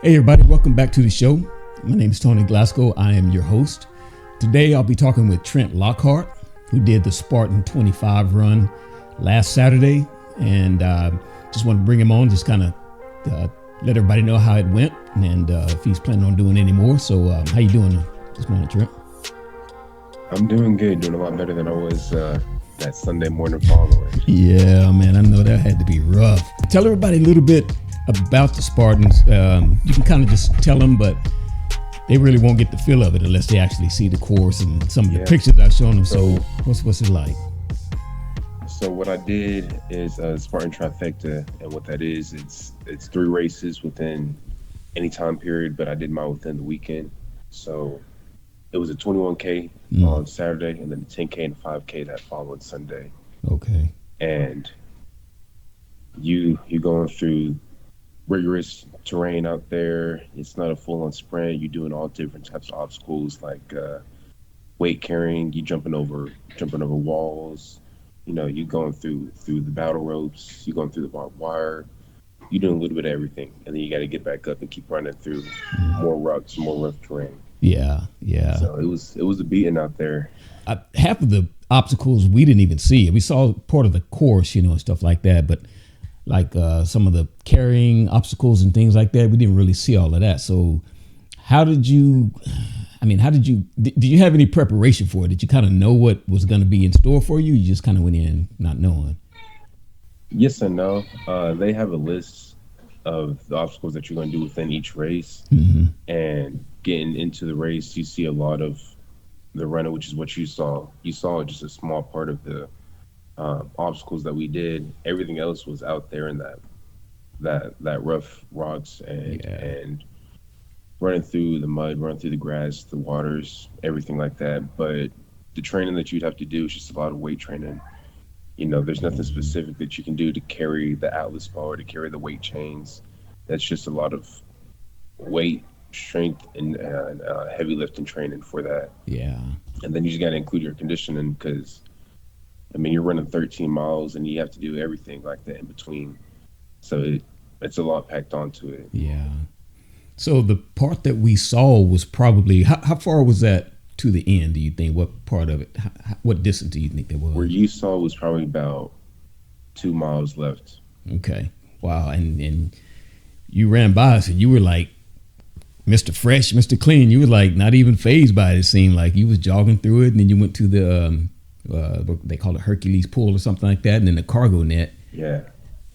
Hey everybody, welcome back to the show. My name is Tony Glasgow. I am your host. Today I'll be talking with Trent Lockhart, who did the Spartan 25 run last Saturday, and just want to bring him on, just kind of let everybody know how it went, and if he's planning on doing any more. So how you doing this morning, Trent? I'm doing good, doing a lot better than I was that Sunday morning following. Yeah, man, I know that had to be rough. Tell everybody a little bit about the Spartans. You can kind of just tell them, but they really won't get the feel of it unless they actually see the course and some of the pictures I've shown them. So what's it like? So what I did is a Spartan Trifecta, and what that is, it's 3 races within any time period, but I did mine within the weekend. So it was a 21K on Saturday, and then a 10K and 5K that following Sunday. Okay. And you going through rigorous terrain out there. It's not a full-on sprint. You're doing all different types of obstacles, like weight carrying. You jumping over walls. You know, you going through the battle ropes. You going through the barbed wire. You doing a little bit of everything, and then you got to get back up and keep running through more rocks, more rough terrain. Yeah. So it was a beating out there. Half of the obstacles we didn't even see. We saw part of the course, and stuff like that, but like some of the carrying obstacles and things like that, we didn't really see all of that. So did you have any preparation for it? Did you kind of know what was going to be in store for you? You just kind of went in not knowing? Yes and no. They have a list of the obstacles that you're going to do within each race. And getting into the race, you see a lot of the runner, which is what you saw. You saw just a small part of the obstacles that we did. Everything else was out there in that rough rocks and running through the mud, running through the grass, the waters, everything like that. But the training that you'd have to do is just a lot of weight training. There's nothing specific that you can do to carry the Atlas bar, to carry the weight chains. That's just a lot of weight, strength, and heavy lifting training for that. Yeah. And then you just got to include your conditioning, because you're running 13 miles and you have to do everything like that in between. So it's a lot packed onto it. Yeah. So the part that we saw was probably, how far was that to the end, do you think? What part of it, what distance do you think it was? Where you saw was probably about 2 miles left. Okay. Wow. And you ran by us and you were like Mr. Fresh, Mr. Clean. You were like not even fazed by it. It seemed like you was jogging through it, and then you went to the they call it Hercules pool or something like that, and then the cargo net. Yeah.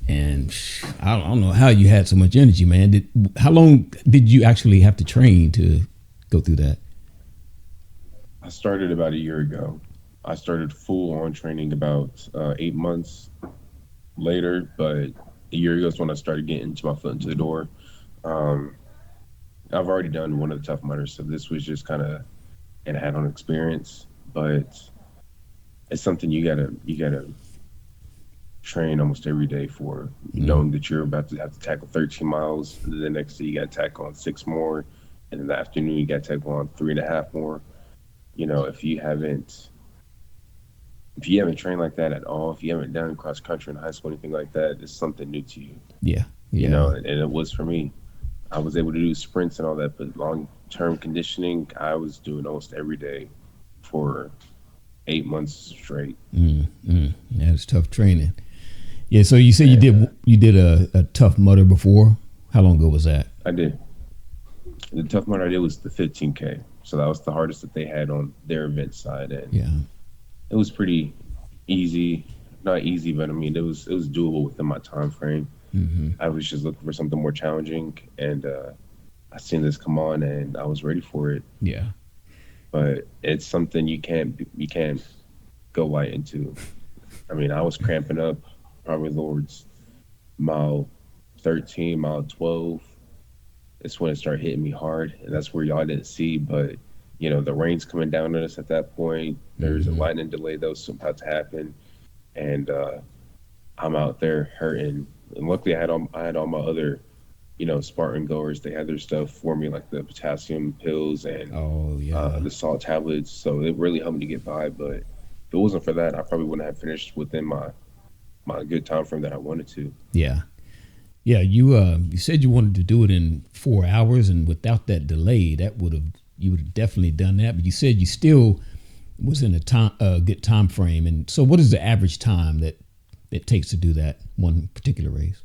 And I don't know how you had so much energy, man. How long did you actually have to train to go through that? I started about a year ago. I started full on training about 8 months later, but a year ago is when I started getting my foot into the door. I've already done one of the Tough Mudders, so this was just kind of an add-on experience, but it's something you gotta train almost every day for, knowing that you're about to have to tackle 13 miles. And then the next day you got to tackle on 6 more, and in the afternoon you got to tackle on 3.5 more. If you haven't trained like that at all, if you haven't done cross country in high school, anything like that, it's something new to you. Yeah. And it was for me. I was able to do sprints and all that, but long-term conditioning, I was doing almost every day for 8 months straight. That was tough training. Yeah. So you said you did a Tough Mudder before. How long ago was that? I did. The Tough Mudder I did was the 15K. So that was the hardest that they had on their event side, and it was pretty easy. Not easy, but it was doable within my time frame. I was just looking for something more challenging, and I seen this come on, and I was ready for it. Yeah. But it's something you can't go light into. I was cramping up probably Lord's mile 13, mile 12. It's when it started hitting me hard, and that's where y'all didn't see. But the rain's coming down on us at that point. There's a lightning delay that was about to happen, and I'm out there hurting. And luckily, I had all my other, Spartan goers. They had their stuff for me, like the potassium pills and the salt tablets. So it really helped me to get by. But if it wasn't for that, I probably wouldn't have finished within my good time frame that I wanted to. Yeah. Yeah, you said you wanted to do it in 4 hours, and without that delay, you would have definitely done that. But you said you still was in a good time frame, and so what is the average time that it takes to do that one particular race?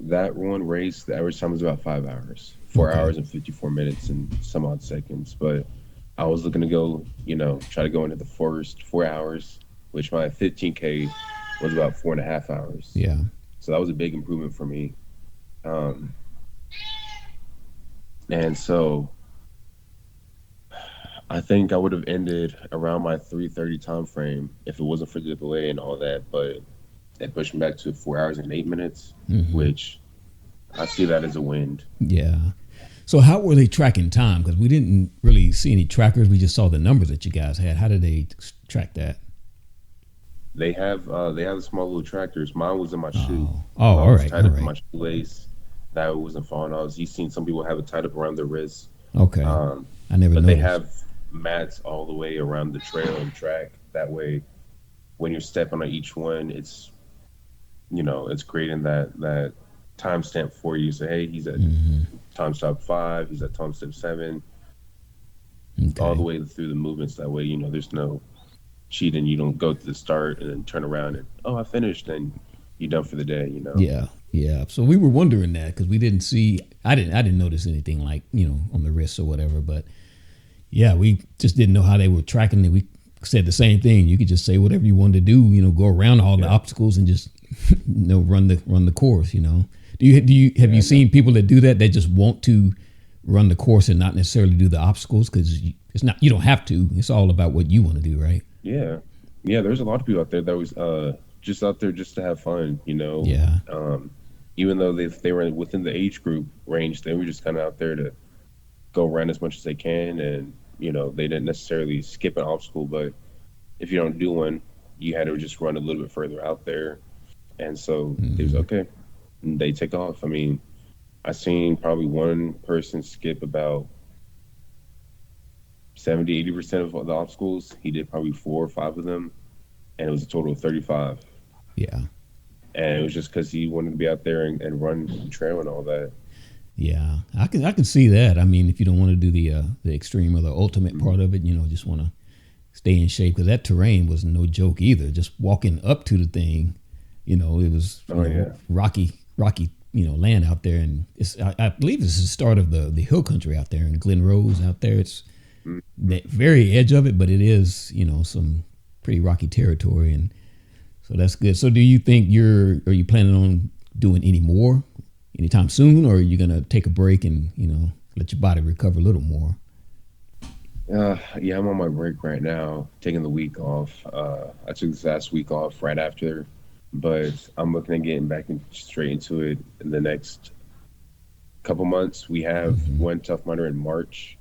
That one race, the average time was about 5 hours, four Okay. hours and 54 minutes and some odd seconds. But I was looking to go, try to go into the first 4 hours, which my 15K was about 4.5 hours. Yeah. So that was a big improvement for me. Um, and so I think I would have ended around my 3:30 time frame if it wasn't for the delay and all that. But it pushed me back to 4 hours and 8 minutes, Hmm. which I see that as a win. Yeah. So how were they tracking time? Because we didn't really see any trackers. We just saw the numbers that you guys had. How did they track that? They have the small little tractors. Mine was in my shoe. Oh. Oh. Mine All was right. tied All up in right. my shoelace. That wasn't falling off. You've seen some people have it tied up around their wrists. Okay. Um, I never but they noticed. have mats all the way around the trail and track. That way, when you're stepping on each one, it's creating that timestamp for you. Say, hey, he's at Hmm. timestamp 5, he's at timestamp 7, all the Okay. way through the movements. That way, there's no cheating. You don't go to the start and then turn around and, oh, I finished, and you're done for the day. Yeah. Yeah. So we were wondering that because we didn't see. I didn't notice anything like on the wrists or whatever. But yeah, we just didn't know how they were tracking it. We said the same thing. You could just say whatever you wanted to do. Go around all the Yeah. obstacles and just run the course. Have you Yeah, no. seen people that do that? That just want to run the course and not necessarily do the obstacles because it's not. You don't have to. It's all about what you want to do, right? Yeah. Yeah, there's a lot of people out there that was just out there just to have fun. Yeah. Even though they were within the age group range, they were just kind of out there to go run as much as they can, and they didn't necessarily skip an obstacle, but if you don't do one, you had to just run a little bit further out there. And so it was Hmm. okay. And they take off. I mean, I seen probably one person skip about 70-80% of the obstacles. He did probably 4 or 5 of them, and it was a total of 35. Yeah. And it was just because he wanted to be out there and run the trail and all that. Yeah, I can see that. I mean, if you don't want to do the extreme or the ultimate Mhm. part of it, just want to stay in shape because that terrain was no joke either. Just walking up to the thing, it was Oh yeah. rocky land out there, and I believe it's the start of the hill country out there in Glen Rose out there. It's Mhm. the very edge of it, but it is some pretty rocky territory, and so that's good. So do you think are you planning on doing any more anytime soon, or are you gonna take a break and let your body recover a little more? Yeah, I'm on my break right now, taking the week off. I took this last week off right after, but I'm looking at getting back straight into it in the next couple months. We have Hmm. one Tough Mudder in March,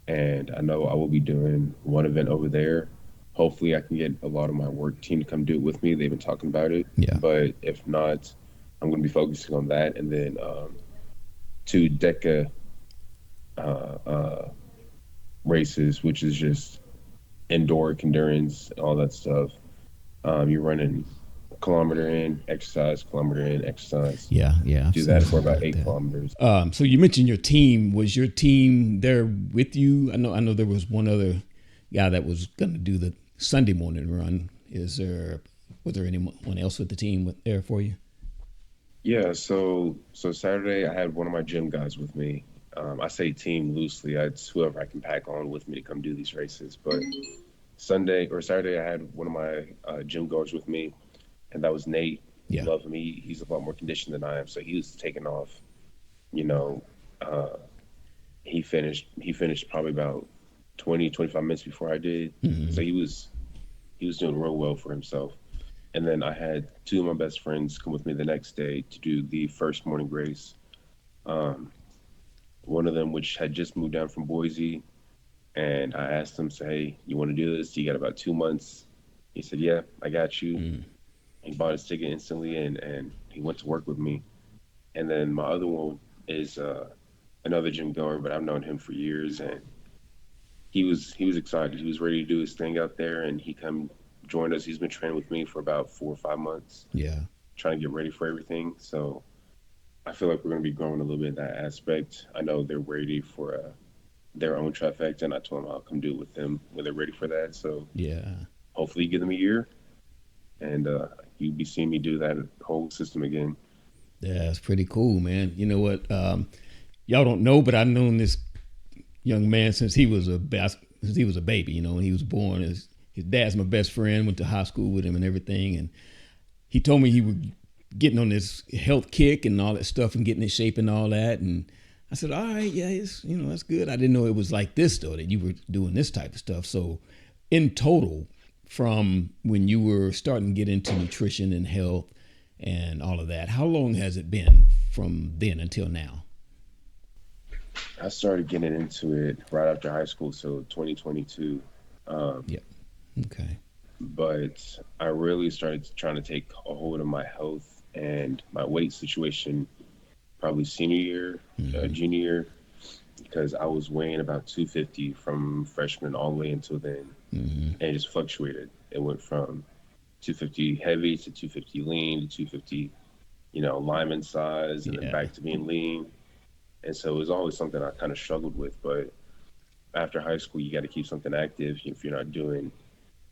and I know I will be doing one event over there. Hopefully, I can get a lot of my work team to come do it with me. They've been talking about it, Yeah. but if not, I'm going to be focusing on that, and then two DECA uh, uh, races, which is just indoor endurance, all that stuff. You're running kilometer in, exercise, kilometer in, exercise. Yeah, yeah, I've Do seen that for something about like eight that. kilometers. So you mentioned your team. Was your team there with you? I know there was one other guy that was going to do the Sunday morning run. Was there anyone else with the team there for you? Yeah, so Saturday I had one of my gym guys with me. I say team loosely. It's whoever I can pack on with me to come do these races. But Sunday or Saturday I had one of my gym goers with me, and that was Nate. Yeah. Love him. He's a lot more conditioned than I am, so he was taking off. You know, uh, he finished probably about 20-25 minutes before I did. Hmm. So he was doing real well for himself. And then I had two of my best friends come with me the next day to do the first morning race. Um, One of them, which had just moved down from Boise, and I asked him, say, hey, you want to do this? You got about 2 months. He said, yeah, I got you. Mm. He bought his ticket instantly, and he went to work with me. And then my other one is another gym goer, but I've known him for years, and he was excited. He was ready to do his thing out there, and he come joined us. He's been training with me for about 4 or 5 months, Yeah. trying to get ready for everything. So I feel like we're going to be growing a little bit in that aspect. I know they're ready for their own trifecta, and I told them I'll come do it with them when they're ready for that. So Yeah. hopefully, give them a year, and you'll be seeing me do that whole system again. Yeah, it's pretty cool, man. You know what? Y'all don't know, but I've known this young man since he was a baby. You know, when he was born, his dad's my best friend. Went to high school with him and everything, and he told me he was getting on this health kick and all that stuff and getting in shape and all that. And I said, all right, yeah, that's good. I didn't know it was like this though, that you were doing this type of stuff. So in total, from when you were starting to get into nutrition and health and all of that, how long has it been from then until now? I started getting into it right after high school, so 2022. Yeah. Okay. But I really started trying to take a hold of my health and my weight situation probably senior year, junior year, because I was weighing about 250 from freshman all the way until then, and it just fluctuated. It went from 250 heavy to 250 lean to 250, lineman size, and then back to being lean. And so it was always something I kind of struggled with. But after high school, you got to keep something active if you're not doing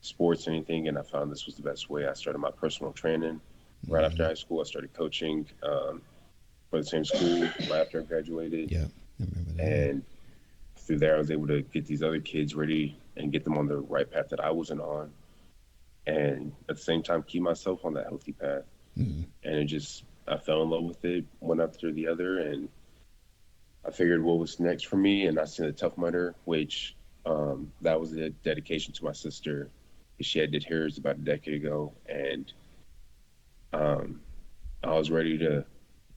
sports or anything. And I found this was the best way. I started my personal training right after high school. I started coaching for the same school right after I graduated. Yeah, I remember that. And through there, I was able to get these other kids ready and get them on the right path that I wasn't on. And at the same time, keep myself on that healthy path. And I fell in love with it, one after the other. And I figured what was next for me. And I seen the Tough Mudder, which that was a dedication to my sister. She had did hers about a decade ago. And I was ready to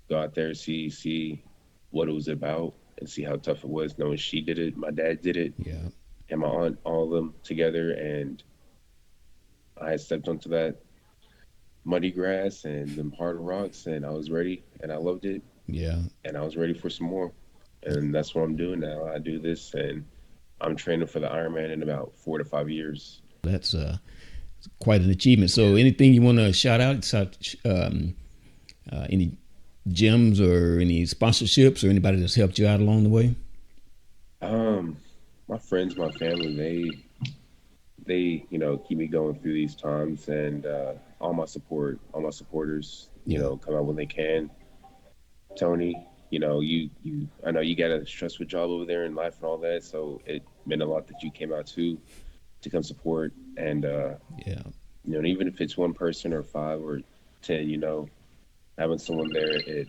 go out there, see what it was about and see how tough it was, knowing she did it, my dad did it, and my aunt, all of them together. And I had stepped onto that muddy grass and them hard rocks, and I was ready, and I loved it. Yeah. And I was ready for some more. And that's what I'm doing now. I do this, and I'm training for the Ironman in about 4 to 5 years. That's quite an achievement. So anything you want to shout out, any gyms or any sponsorships or anybody that's helped you out along the way? My friends, my family, they keep me going through these times, and all my supporters, come out when they can. Tony, I know you got a stressful job over there in life and all that, so it meant a lot that you came out to come support. And even if it's one person or 5 or 10, having someone there, it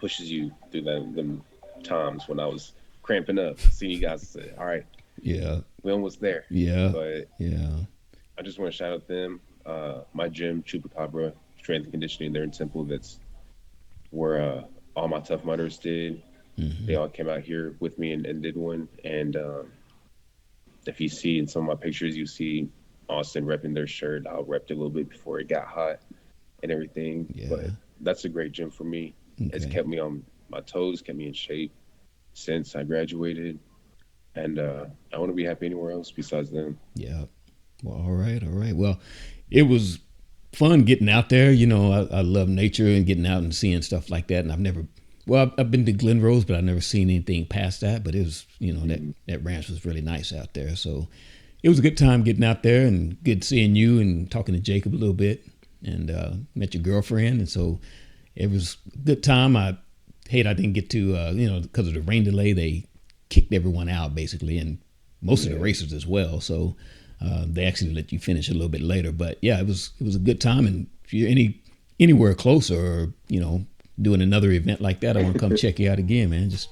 pushes you through them times when I was cramping up. Seeing you guys say, all right, we almost there. But I just want to shout out them. My gym, Chupacabra Strength and Conditioning, there in Temple. That's where all my Tough Mudders did. They all came out here with me and did one. And if you see in some of my pictures, you see Austin repping their shirt. I repped it a little bit before it got hot and everything. But that's a great gym for me. It's kept me on my toes, kept me in shape since I graduated. And I want to be happy anywhere else besides them. Yeah. Well, all right. Well, it was fun getting out there. I love nature and getting out and seeing stuff like that. And I've been to Glen Rose, but I've never seen anything past that. But it was, that ranch was really nice out there. So it was a good time getting out there, and good seeing you and talking to Jacob a little bit, and met your girlfriend. And so it was a good time. I didn't get to, because of the rain delay, they kicked everyone out basically, and most of the racers as well. So they actually let you finish a little bit later. But yeah, it was a good time. And if you're anywhere closer, or doing another event like that, I want to come check you out again, man. Just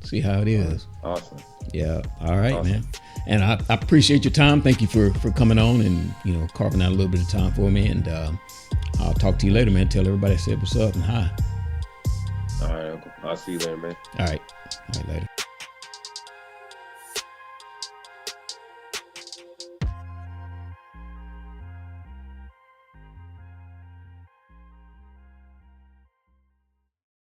see how it is. Awesome. Yeah. All right, man. And I appreciate your time. Thank you for coming on and carving out a little bit of time for me. And I'll talk to you later, man. Tell everybody I said what's up and hi. All right, Uncle. I'll see you later, man. All right, later.